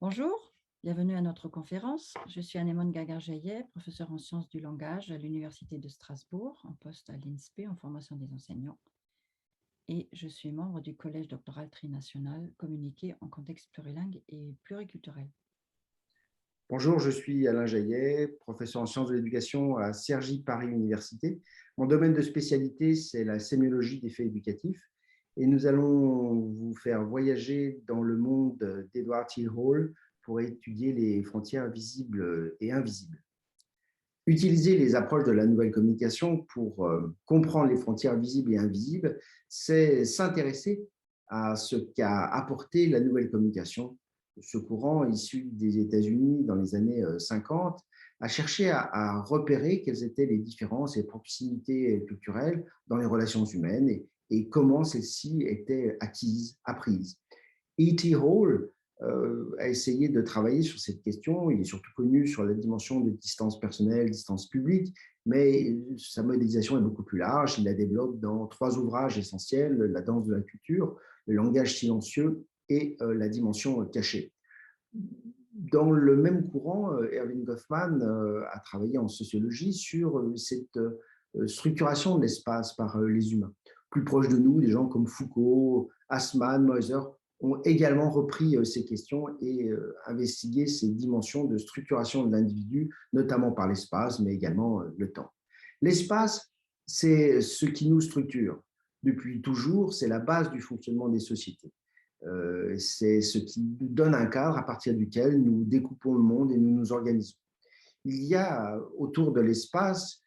Bonjour, bienvenue à notre conférence. Je suis Anémone Gagar-Jaillet, professeure en sciences du langage à l'Université de Strasbourg, en poste à l'INSPE en formation des enseignants. Et je suis membre du Collège doctoral trinational communiqué en contexte plurilingue et pluriculturel. Bonjour, je suis Alain Jaillet, professeur en sciences de l'éducation à Cergy Paris Université. Mon domaine de spécialité, c'est la sémiologie des faits éducatifs. Et nous allons vous faire voyager dans le monde d'Edward T. Hall pour étudier les frontières visibles et invisibles. Utiliser les approches de la nouvelle communication pour comprendre les frontières visibles et invisibles, c'est s'intéresser à ce qu'a apporté la nouvelle communication. Ce courant issu des États-Unis dans les années 50 a cherché à repérer quelles étaient les différences et proximités culturelles dans les relations humaines et comment celles-ci étaient acquises, apprises. E.T. Hall a essayé de travailler sur cette question. Il est surtout connu sur la dimension de distance personnelle, distance publique, mais sa modélisation est beaucoup plus large. Il la développe dans 3 ouvrages essentiels: La danse de la culture, Le langage silencieux et La dimension cachée. Dans le même courant, Erving Goffman a travaillé en sociologie sur cette structuration de l'espace par les humains. Plus proches de nous, des gens comme Foucault, Haussmann, Moser ont également repris ces questions et investigué ces dimensions de structuration de l'individu, notamment par l'espace, mais également le temps. L'espace, c'est ce qui nous structure. Depuis toujours, c'est la base du fonctionnement des sociétés. C'est ce qui nous donne un cadre à partir duquel nous découpons le monde et nous nous organisons. Il y a autour de l'espace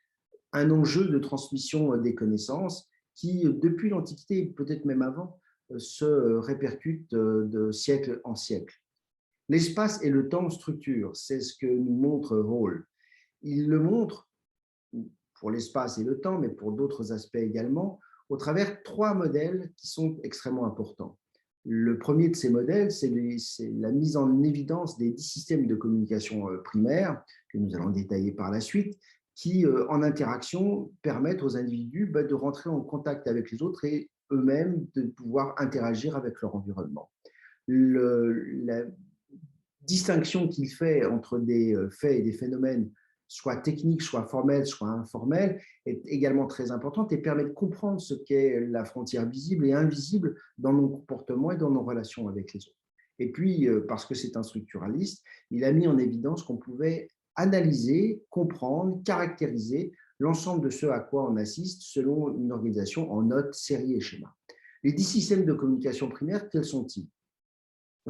un enjeu de transmission des connaissances qui, depuis l'Antiquité, peut-être même avant, se répercute de siècle en siècle. L'espace et le temps structurent, c'est ce que nous montre Hall. Il le montre pour l'espace et le temps, mais pour d'autres aspects également, au travers 3 modèles qui sont extrêmement importants. Le premier de ces modèles, c'est la mise en évidence des 10 systèmes de communication primaires, que nous allons détailler par la suite, qui, en interaction, permettent aux individus de rentrer en contact avec les autres et eux-mêmes de pouvoir interagir avec leur environnement. La distinction qu'il fait entre des faits et des phénomènes, soit techniques, soit formels, soit informels, est également très importante et permet de comprendre ce qu'est la frontière visible et invisible dans nos comportements et dans nos relations avec les autres. Et puis, parce que c'est un structuraliste, il a mis en évidence qu'on pouvait analyser, comprendre, caractériser l'ensemble de ce à quoi on assiste selon une organisation en notes, séries et schémas. Les 10 systèmes de communication primaire, quels sont-ils?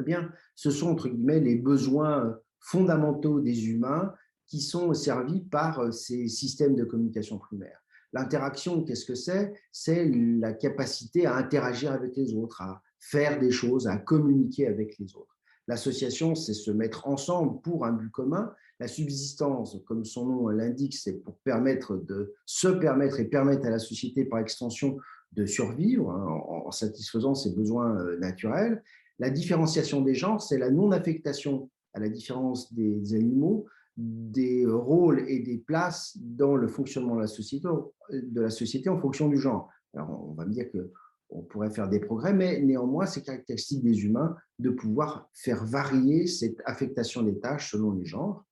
Eh bien, ce sont, entre guillemets, les besoins fondamentaux des humains qui sont servis par ces systèmes de communication primaire. L'interaction, qu'est-ce que c'est? C'est la capacité à interagir avec les autres, à faire des choses, à communiquer avec les autres. L'association, c'est se mettre ensemble pour un but commun. La subsistance, comme son nom l'indique, c'est pour permettre de se permettre et permettre à la société, par extension, de survivre en satisfaisant ses besoins naturels. La différenciation des genres, c'est la non-affectation, à la différence des animaux, des rôles et des places dans le fonctionnement de la société en fonction du genre. Alors, on va me dire qu'on pourrait faire des progrès, mais néanmoins, c'est caractéristique des humains de pouvoir faire varier cette affectation des tâches selon les genres.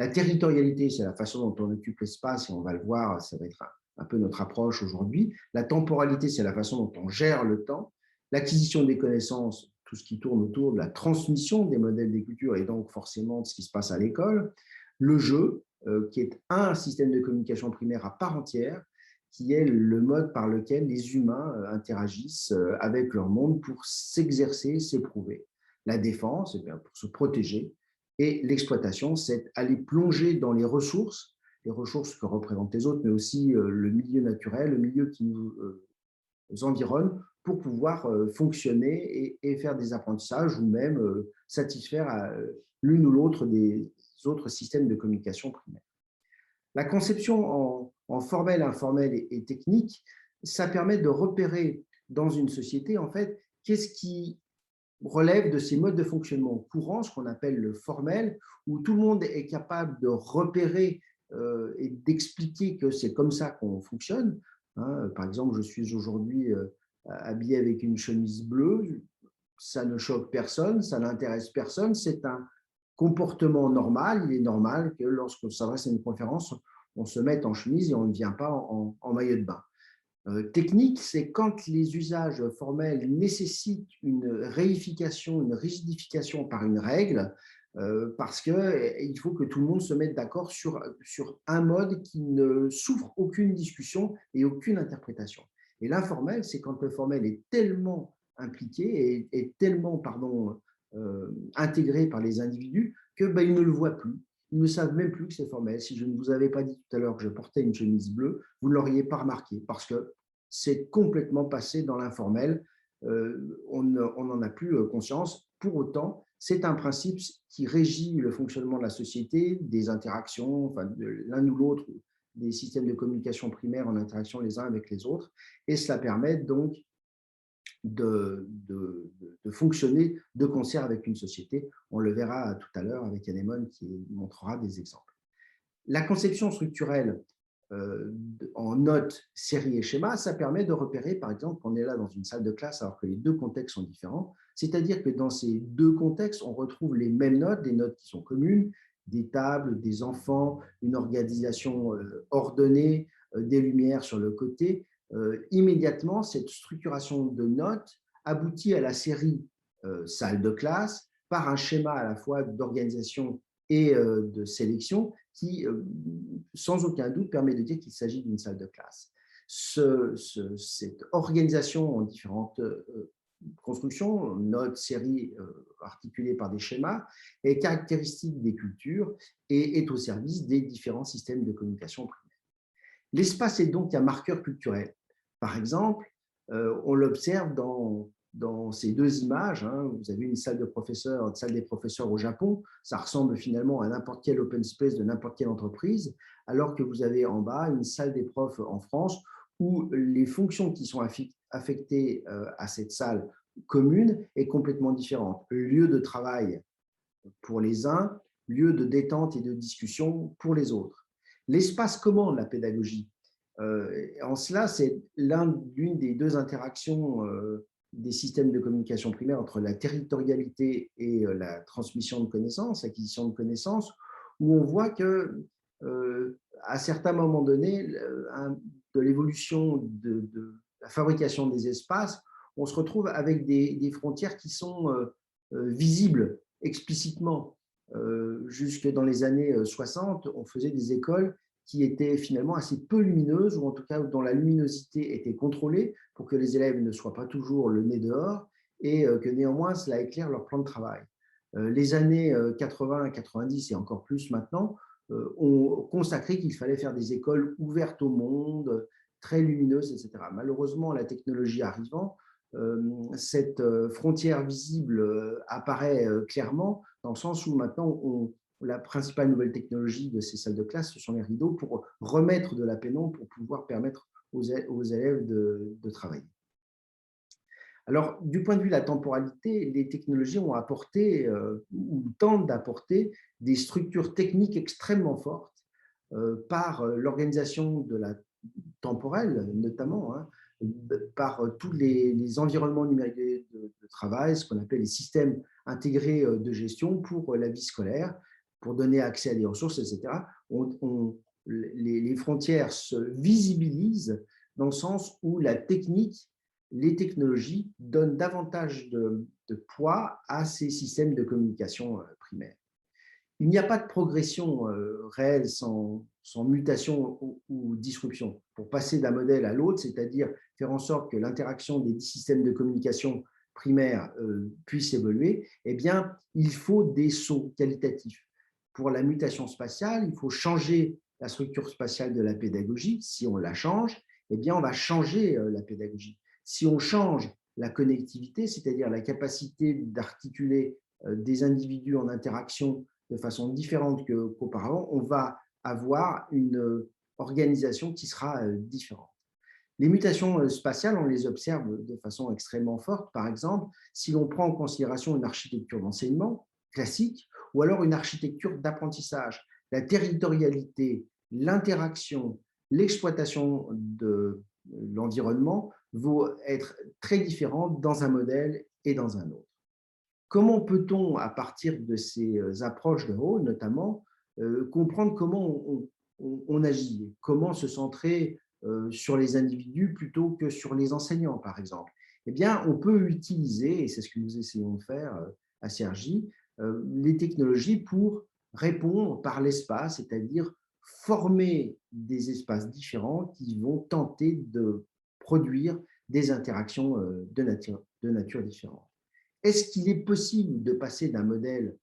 La territorialité, c'est la façon dont on occupe l'espace, et on va le voir, ça va être un peu notre approche aujourd'hui. La temporalité, c'est la façon dont on gère le temps. L'acquisition des connaissances, tout ce qui tourne autour de la transmission des modèles d'écriture et donc forcément de ce qui se passe à l'école. Le jeu, qui est un système de communication primaire à part entière, qui est le mode par lequel les humains interagissent avec leur monde pour s'exercer, s'éprouver. La défense, eh bien, pour se protéger. Et l'exploitation, c'est aller plonger dans les ressources que représentent les autres, mais aussi le milieu naturel, le milieu qui nous environne, pour pouvoir fonctionner et faire des apprentissages ou même satisfaire l'une ou l'autre des autres systèmes de communication primaire. La conception en formel, informel et technique, ça permet de repérer dans une société, en fait, qu'est-ce qui relève de ces modes de fonctionnement courants, ce qu'on appelle le formel, où tout le monde est capable de repérer et d'expliquer que c'est comme ça qu'on fonctionne. Hein. Par exemple, je suis aujourd'hui habillé avec une chemise bleue, ça ne choque personne, ça n'intéresse personne, c'est comportement normal, il est normal que lorsqu'on s'adresse à une conférence, on se mette en chemise et on ne vient pas en maillot de bain. Technique, c'est quand les usages formels nécessitent une réification, une rigidification par une règle, parce qu'il faut que tout le monde se mette d'accord sur un mode qui ne souffre aucune discussion et aucune interprétation. Et l'informel, c'est quand le formel est tellement impliqué et tellement intégré par les individus que ils ne le voient plus. Ils ne savent même plus que c'est formel. Si je ne vous avais pas dit tout à l'heure que je portais une chemise bleue, vous ne l'auriez pas remarqué parce que c'est complètement passé dans l'informel. On n'en a plus conscience. Pour autant, c'est un principe qui régit le fonctionnement de la société, des interactions, enfin, de l'un ou l'autre, des systèmes de communication primaires en interaction les uns avec les autres. Et cela permet donc de fonctionner de concert avec une société. On le verra tout à l'heure avec Anémone qui montrera des exemples. La conception structurelle en notes, séries et schémas, ça permet de repérer, par exemple, qu'on est là dans une salle de classe alors que les deux contextes sont différents. C'est-à-dire que dans ces deux contextes, on retrouve les mêmes notes, des notes qui sont communes, des tables, des enfants, une organisation ordonnée, des lumières sur le côté. Immédiatement, cette structuration de notes aboutit à la série salle de classe par un schéma à la fois d'organisation et de sélection qui, sans aucun doute, permet de dire qu'il s'agit d'une salle de classe. Cette organisation en différentes constructions, notes, séries articulées par des schémas, est caractéristique des cultures et est au service des différents systèmes de communication primaire. L'espace est donc un marqueur culturel. Par exemple, on l'observe dans ces deux images. Hein. Vous avez une salle des professeurs au Japon, ça ressemble finalement à n'importe quel open space de n'importe quelle entreprise, alors que vous avez en bas une salle des profs en France où les fonctions qui sont affectées à cette salle commune est complètement différente. Lieu de travail pour les uns, lieu de détente et de discussion pour les autres. L'espace commande la pédagogie. En cela, c'est l'une des deux interactions des systèmes de communication primaire entre la territorialité et la transmission de connaissances, l'acquisition de connaissances, où on voit que à certains moments donnés de l'évolution de la fabrication des espaces, on se retrouve avec des frontières qui sont visibles explicitement. Jusque dans les années 60, on faisait des écoles qui étaient finalement assez peu lumineuses, ou en tout cas dont la luminosité était contrôlée pour que les élèves ne soient pas toujours le nez dehors et que néanmoins cela éclaire leur plan de travail. Les années 80, 90 et encore plus maintenant ont consacré qu'il fallait faire des écoles ouvertes au monde, très lumineuses, etc. Malheureusement, la technologie arrivant, cette frontière visible apparaît clairement dans le sens où maintenant la principale nouvelle technologie de ces salles de classe, ce sont les rideaux pour remettre de la pénombre pour pouvoir permettre aux élèves de travailler. Alors, du point de vue de la temporalité, les technologies ont apporté ou tentent d'apporter des structures techniques extrêmement fortes par l'organisation de la temporelle, notamment, hein, par tous les environnements numériques de travail, ce qu'on appelle les systèmes intégrés de gestion pour la vie scolaire, pour donner accès à des ressources, etc. Les frontières se visibilisent dans le sens où la technique, les technologies donnent davantage de poids à ces systèmes de communication primaires. Il n'y a pas de progression réelle sans mutation ou disruption. Pour passer d'un modèle à l'autre, c'est-à-dire faire en sorte que l'interaction des systèmes de communication primaires puisse évoluer, eh bien, il faut des sauts qualitatifs. Pour la mutation spatiale, il faut changer la structure spatiale de la pédagogie. Si on la change, eh bien, on va changer la pédagogie. Si on change la connectivité, c'est-à-dire la capacité d'articuler des individus en interaction de façon différente qu'auparavant, on va avoir une organisation qui sera différente. Les mutations spatiales, on les observe de façon extrêmement forte. Par exemple, si l'on prend en considération une architecture d'enseignement classique ou alors une architecture d'apprentissage, la territorialité, l'interaction, l'exploitation de l'environnement vont être très différentes dans un modèle et dans un autre. comment peut-on, à partir de ces approches de rôle notamment, comprendre comment on agit? Comment se centrer sur les individus plutôt que sur les enseignants, par exemple? Eh bien, on peut utiliser, et c'est ce que nous essayons de faire à Cergy, les technologies pour répondre par l'espace, c'est-à-dire former des espaces différents qui vont tenter de produire des interactions de nature différente. Est-ce qu'il est possible de passer d'un modèle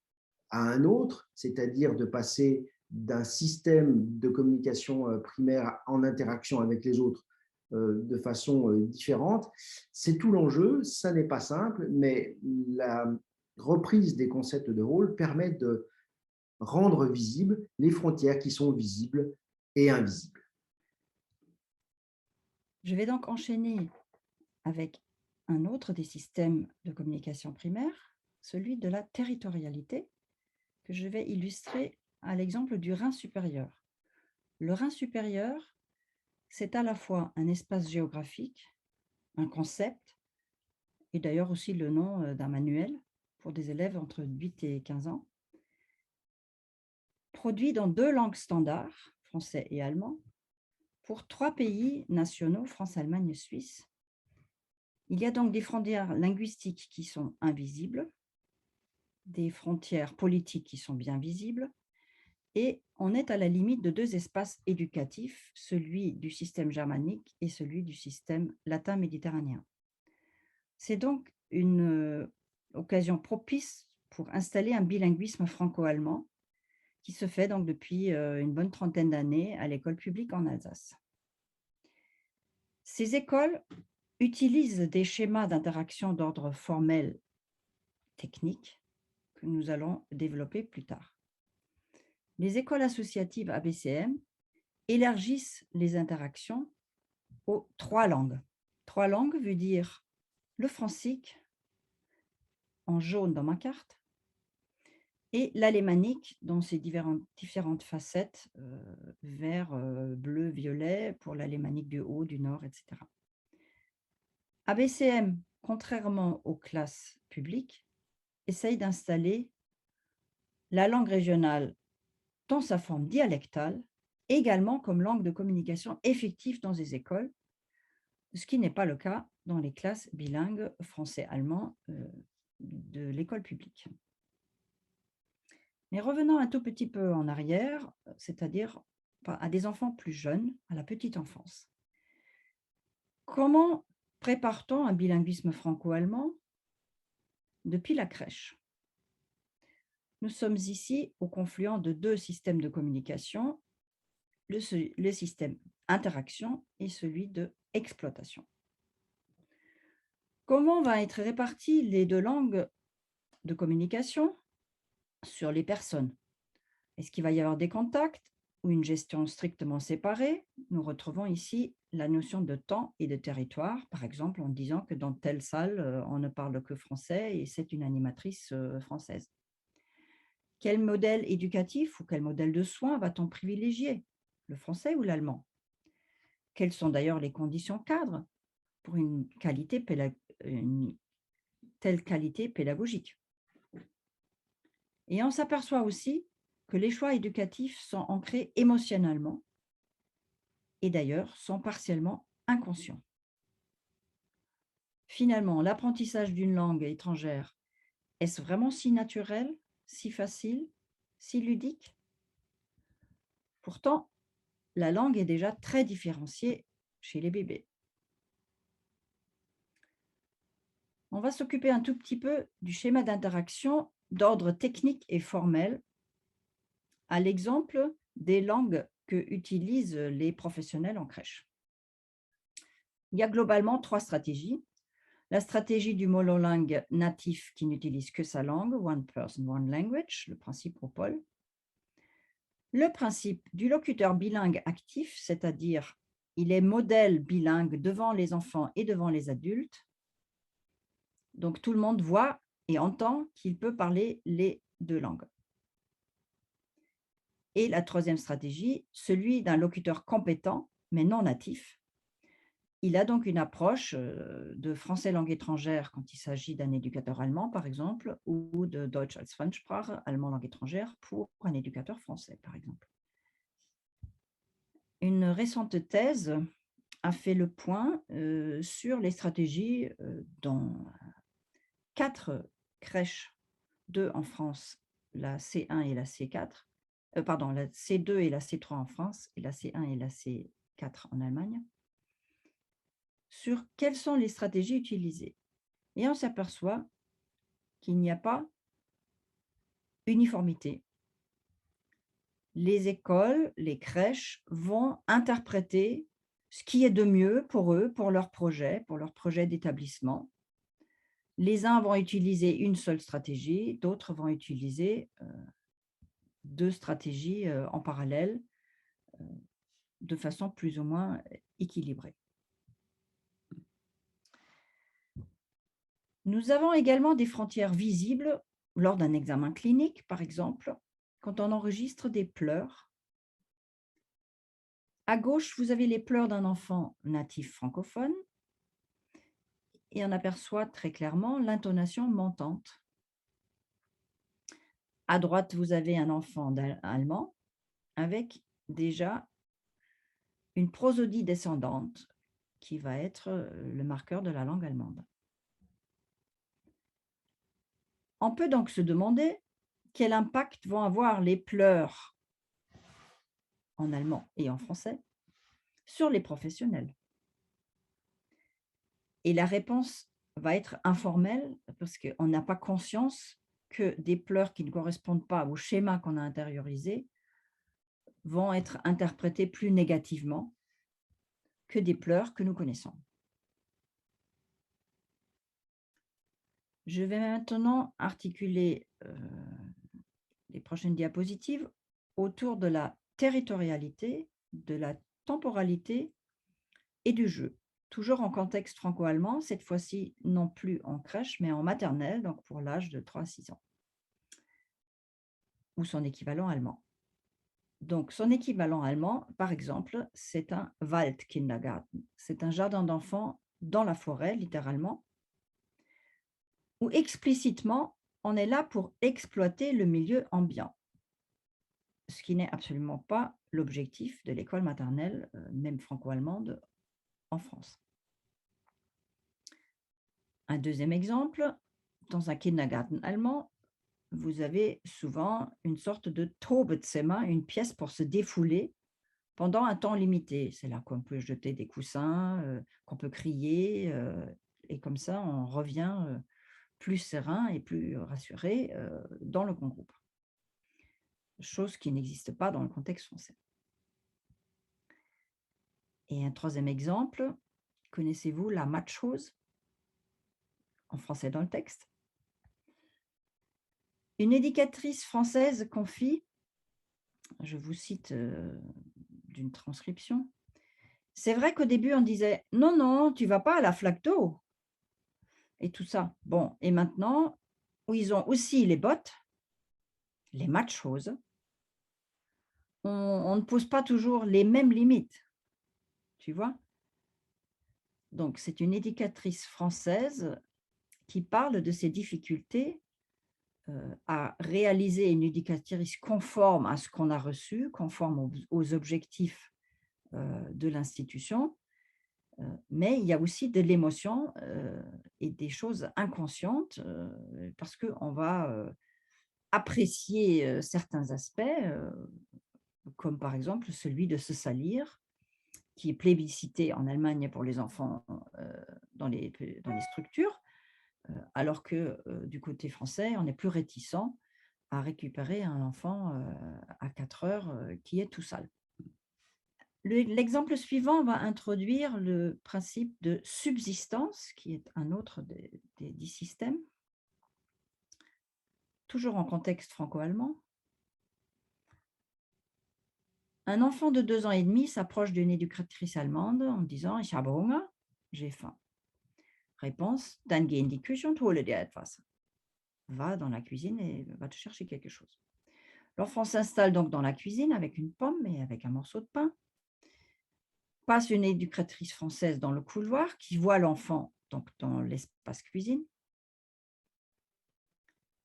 à un autre, c'est-à-dire de passer d'un système de communication primaire en interaction avec les autres de façon différente? C'est tout l'enjeu, ça n'est pas simple, mais la reprise des concepts de rôle permet de rendre visibles les frontières qui sont visibles et invisibles. Je vais donc enchaîner avec un autre des systèmes de communication primaire, celui de la territorialité, que je vais illustrer à l'exemple du Rhin supérieur. Le Rhin supérieur, c'est à la fois un espace géographique, un concept, et d'ailleurs aussi le nom d'un manuel pour des élèves entre 8 et 15 ans, produit dans 2 langues standards, français et allemand, pour 3 pays nationaux, France, Allemagne et Suisse. Il y a donc des frontières linguistiques qui sont invisibles, des frontières politiques qui sont bien visibles, et on est à la limite de 2 espaces éducatifs, celui du système germanique et celui du système latin-méditerranéen. C'est donc une occasion propice pour installer un bilinguisme franco-allemand qui se fait donc depuis une bonne trentaine d'années à l'école publique en Alsace. Ces écoles utilisent des schémas d'interaction d'ordre formel technique que nous allons développer plus tard. Les écoles associatives ABCM élargissent les interactions aux 3 langues. 3 langues veut dire le francique, en jaune dans ma carte, et l'alémanique dans ses différentes facettes, vert, bleu, violet, pour l'alémanique du haut, du nord, etc. ABCM, contrairement aux classes publiques, essaye d'installer la langue régionale dans sa forme dialectale, également comme langue de communication effective dans les écoles, ce qui n'est pas le cas dans les classes bilingues français-allemand de l'école publique. Mais revenons un tout petit peu en arrière, c'est-à-dire à des enfants plus jeunes, à la petite enfance. Comment prépare-t-on un bilinguisme franco-allemand? Depuis la crèche. Nous sommes ici au confluent de 2 systèmes de communication, le système interaction et celui de exploitation. Comment vont être réparties les 2 langues de communication sur les personnes? Est-ce qu'il va y avoir des contacts ou une gestion strictement séparée? Nous retrouvons ici la notion de temps et de territoire, par exemple en disant que dans telle salle, on ne parle que français et c'est une animatrice française. Quel modèle éducatif ou quel modèle de soins va-t-on privilégier? Le français ou l'allemand? Quelles sont d'ailleurs les conditions cadres pour une telle qualité pédagogique? Et on s'aperçoit aussi que les choix éducatifs sont ancrés émotionnellement et d'ailleurs sont partiellement inconscients. Finalement, l'apprentissage d'une langue étrangère, est-ce vraiment si naturel, si facile, si ludique? Pourtant, la langue est déjà très différenciée chez les bébés. On va s'occuper un tout petit peu du schéma d'interaction d'ordre technique et formel, à l'exemple des langues que utilisent les professionnels en crèche. Il y a globalement 3 stratégies. La stratégie du monolingue natif qui n'utilise que sa langue, one person, one language, le principe ROPOL. Le principe du locuteur bilingue actif, c'est-à-dire il est modèle bilingue devant les enfants et devant les adultes. Donc tout le monde voit et entend qu'il peut parler les 2 langues. Et la 3e stratégie, celui d'un locuteur compétent, mais non natif, Il a donc une approche de français langue étrangère quand il s'agit d'un éducateur allemand, par exemple, ou de Deutsch als Fremdsprache, allemand langue étrangère, pour un éducateur français, par exemple. Une récente thèse a fait le point sur les stratégies dans 4 crèches, 2 en France, la C1 et la C4, pardon, la C2 et la C3 en France et la C1 et la C4 en Allemagne, sur quelles sont les stratégies utilisées. Et on s'aperçoit qu'il n'y a pas uniformité. Les écoles, les crèches vont interpréter ce qui est de mieux pour eux, pour leur projet d'établissement. Les uns vont utiliser une seule stratégie, d'autres vont utiliser 2 stratégies en parallèle, de façon plus ou moins équilibrée. Nous avons également des frontières visibles lors d'un examen clinique, par exemple, quand on enregistre des pleurs. À gauche, vous avez les pleurs d'un enfant natif francophone et on aperçoit très clairement l'intonation montante. À droite, vous avez un enfant allemand avec déjà une prosodie descendante qui va être le marqueur de la langue allemande. On peut donc se demander quel impact vont avoir les pleurs en allemand et en français sur les professionnels. Et la réponse va être informelle parce qu'on n'a pas conscience que des pleurs qui ne correspondent pas au schéma qu'on a intériorisé vont être interprétés plus négativement que des pleurs que nous connaissons. Je vais maintenant articuler les prochaines diapositives autour de la territorialité, de la temporalité et du jeu. Toujours en contexte franco-allemand, cette fois-ci non plus en crèche, mais en maternelle, donc pour l'âge de 3 à 6 ans, ou son équivalent allemand. Donc, son équivalent allemand, par exemple, c'est un Waldkindergarten. C'est un jardin d'enfants dans la forêt, littéralement, où explicitement, on est là pour exploiter le milieu ambiant, ce qui n'est absolument pas l'objectif de l'école maternelle, même franco-allemande, en France. Un deuxième exemple, dans un kindergarten allemand, vous avez souvent une sorte de Tobezimmer, une pièce pour se défouler pendant un temps limité. C'est là qu'on peut jeter des coussins, qu'on peut crier, et comme ça, on revient plus serein et plus rassuré dans le grand groupe. Chose qui n'existe pas dans le contexte français. Et un troisième exemple, connaissez-vous la Matschhose en français dans le texte? Une éducatrice française confie, je vous cite d'une transcription, c'est vrai qu'au début on disait non, non, tu vas pas à la flaque d'eau et tout ça. Bon, et maintenant, où ils ont aussi les bottes, les Matschhose, on ne pose pas toujours les mêmes limites, tu vois? Donc, c'est une éducatrice française qui parle de ses difficultés à réaliser une éducatrice conforme à ce qu'on a reçu, conforme aux objectifs de l'institution, mais il y a aussi de l'émotion et des choses inconscientes parce qu'on va apprécier certains aspects, comme par exemple celui de se salir, qui est plébiscité en Allemagne pour les enfants dans les structures, alors que du côté français, on est plus réticent à récupérer un enfant à 4 heures qui est tout sale. L'exemple suivant va introduire le principe de subsistance, qui est un autre des 10 systèmes, toujours en contexte franco-allemand. Un enfant de 2 ans et demi s'approche d'une éducatrice allemande en disant « Ich habe Hunger », j'ai faim. Réponse « Dann geh in die Küche und hole dir etwas ». Va dans la cuisine et va te chercher quelque chose. L'enfant s'installe donc dans la cuisine avec une pomme et avec un morceau de pain. passe une éducatrice française dans le couloir qui voit l'enfant donc dans l'espace cuisine.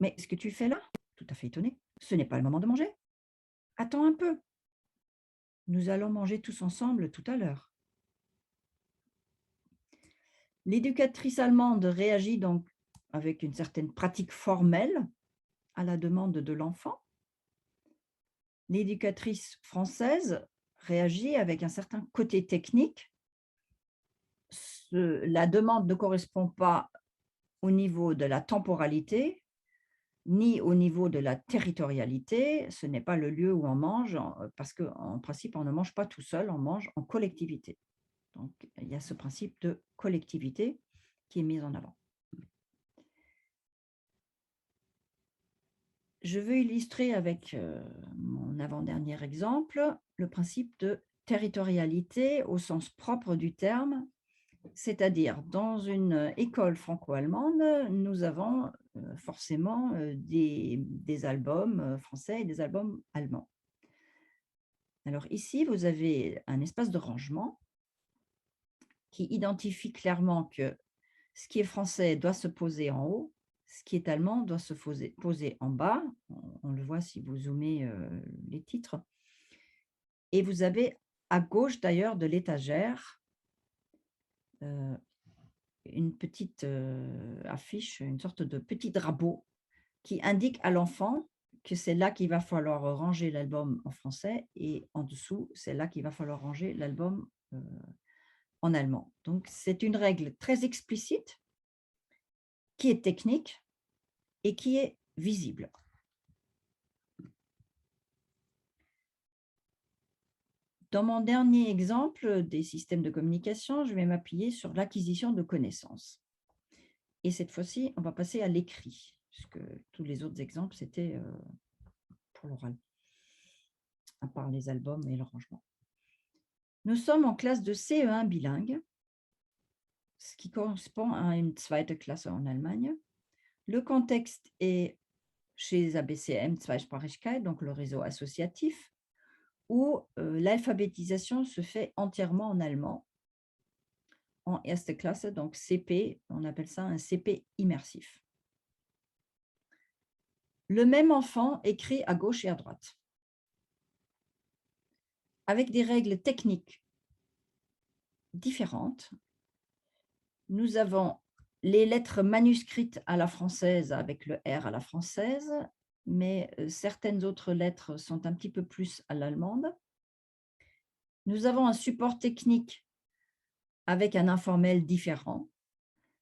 Mais ce que tu fais là? Tout à fait étonné. Ce n'est pas le moment de manger. Attends un peu. Nous allons manger tous ensemble tout à l'heure. L'éducatrice allemande réagit donc avec une certaine pratique formelle à la demande de l'enfant. L'éducatrice française réagit avec un certain côté technique. La demande ne correspond pas au niveau de la temporalité, ni au niveau de la territorialité. Ce n'est pas le lieu où on mange, parce qu'en principe, on ne mange pas tout seul, on mange en collectivité. Donc, il y a ce principe de collectivité qui est mis en avant. Je veux illustrer avec mon avant-dernier exemple le principe de territorialité au sens propre du terme, c'est-à-dire dans une école franco-allemande, nous avons forcément des albums français et des albums allemands. Alors ici, vous avez un espace de rangement qui identifie clairement que ce qui est français doit se poser en haut, ce qui est allemand doit se poser en bas. On le voit si vous zoomez les titres. Et vous avez à gauche d'ailleurs de l'étagère une petite affiche, une sorte de petit drapeau qui indique à l'enfant que c'est là qu'il va falloir ranger l'album en français et en dessous, c'est là qu'il va falloir ranger l'album en allemand. Donc, c'est une règle très explicite qui est technique et qui est visible. Dans mon dernier exemple des systèmes de communication, je vais m'appuyer sur l'acquisition de connaissances. Et cette fois-ci, on va passer à l'écrit, puisque tous les autres exemples, c'était pour l'oral, à part les albums et le rangement. Nous sommes en classe de CE1 bilingue, ce qui correspond à une zweite Klasse en Allemagne. Le contexte est chez ABCM Zweisprachigkeit, donc le réseau associatif, où l'alphabétisation se fait entièrement en allemand, en erste Klasse, donc CP, on appelle ça un CP immersif. Le même enfant écrit à gauche et à droite, avec des règles techniques différentes. Nous avons les lettres manuscrites à la française avec le R à la française, mais certaines autres lettres sont un petit peu plus à l'allemande. Nous avons un support technique avec un informel différent.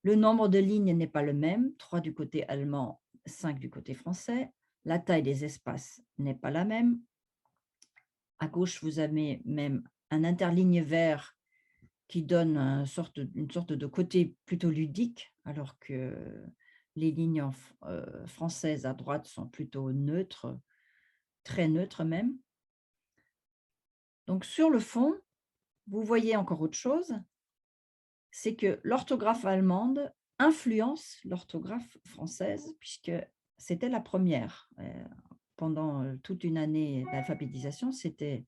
Le nombre de lignes n'est pas le même, 3 du côté allemand, 5 du côté français. La taille des espaces n'est pas la même. À gauche, vous avez même un interligne vert qui donne une sorte de côté plutôt ludique, alors que les lignes françaises à droite sont plutôt neutres, très neutres même. Donc sur le fond, vous voyez encore autre chose, c'est que l'orthographe allemande influence l'orthographe française, puisque c'était la première. Pendant toute une année d'alphabétisation, c'était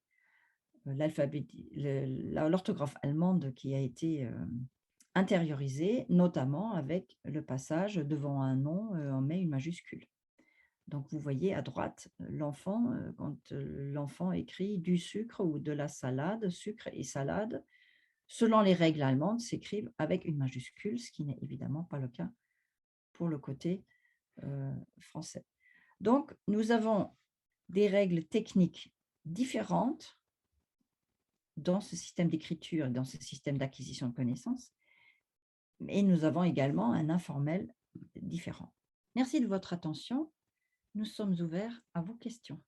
l'orthographe allemande qui a été intériorisée, notamment avec le passage devant un nom, on met une majuscule. Donc, vous voyez à droite, l'enfant, quand l'enfant écrit du sucre ou de la salade, sucre et salade, selon les règles allemandes, s'écrivent avec une majuscule, ce qui n'est évidemment pas le cas pour le côté français. Donc, nous avons des règles techniques différentes dans ce système d'écriture, dans ce système d'acquisition de connaissances, et nous avons également un informel différent. Merci de votre attention. Nous sommes ouverts à vos questions.